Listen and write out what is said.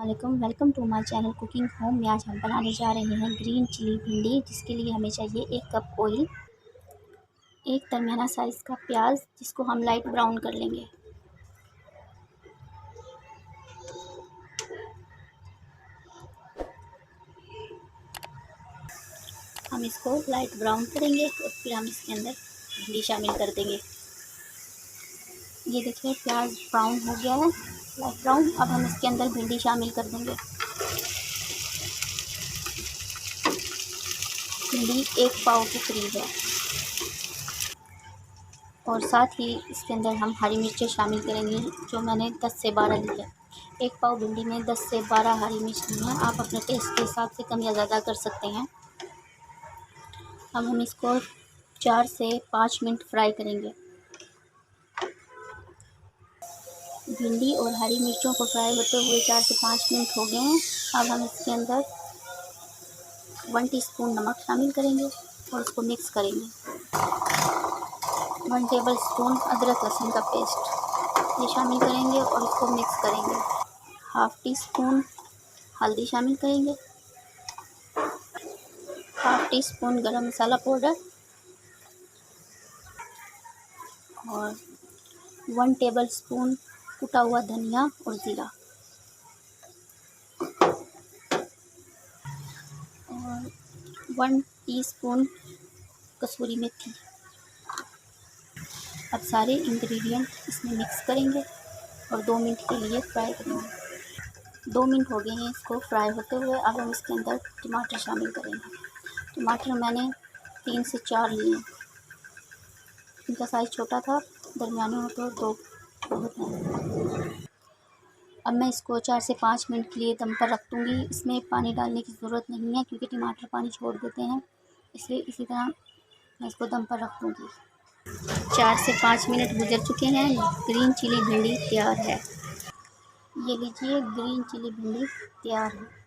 वालेकुम, welcome to my channel cooking home में। आज हम बनाने जा रहे हैं ग्रीन चिली भिंडी, जिसके लिए हमें चाहिए 1 कप ऑयल, एक दरमियाना साइज़ का प्याज जिसको हम लाइट ब्राउन कर लेंगे। हम इसको लाइट ब्राउन करेंगे और फिर हम इसके अंदर भिंडी शामिल कर देंगे। ये देखिए प्याज ब्राउन हो गया है, लाइट ब्राउन। अब हम इसके अंदर भिंडी शामिल कर देंगे। भिंडी 1 पाव के करीब है और साथ ही इसके अंदर हम हरी मिर्चें शामिल करेंगे, जो मैंने 10 से 12 ली है। 1 पाव भिंडी में 10 से 12 हरी मिर्च ली हैं। आप अपने टेस्ट के हिसाब से कम या ज़्यादा कर सकते हैं। अब हम इसको 4 से 5 मिनट फ्राई करेंगे। भिंडी और हरी मिर्चों को फ्राई होते हुए 4 से 5 मिनट हो गए हैं। अब हम इसके अंदर 1 टीस्पून नमक शामिल करेंगे और उसको मिक्स करेंगे। 1 टेबल स्पून अदरक लहसुन का पेस्ट ये शामिल करेंगे और इसको मिक्स करेंगे। हाफ़ टी स्पून हल्दी शामिल करेंगे, हाफ़ टी स्पून गरम मसाला पाउडर और 1 टेबल स्पून कुटा हुआ धनिया और ज़ीरा और 1 टीस्पून कसूरी मेथी। अब सारे इंग्रेडिएंट इसमें मिक्स करेंगे और 2 मिनट के लिए फ्राई करेंगे। 2 मिनट हो गए हैं इसको फ्राई होते हुए। अब हम इसके अंदर टमाटर शामिल करेंगे। टमाटर मैंने 3 से 4 लिए हैं। इनका साइज़ छोटा था, दरमियाने हो तो 2 बहुत हैं। अब मैं इसको 4 से 5 मिनट के लिए दम पर रख दूँगी। इसमें पानी डालने की ज़रूरत नहीं है क्योंकि टमाटर पानी छोड़ देते हैं, इसलिए इसी तरह मैं इसको दम पर रख दूँगी। 4 से 5 मिनट गुजर चुके हैं। ग्रीन चिली भिंडी तैयार है। ये लीजिए, ग्रीन चिली भिंडी तैयार है।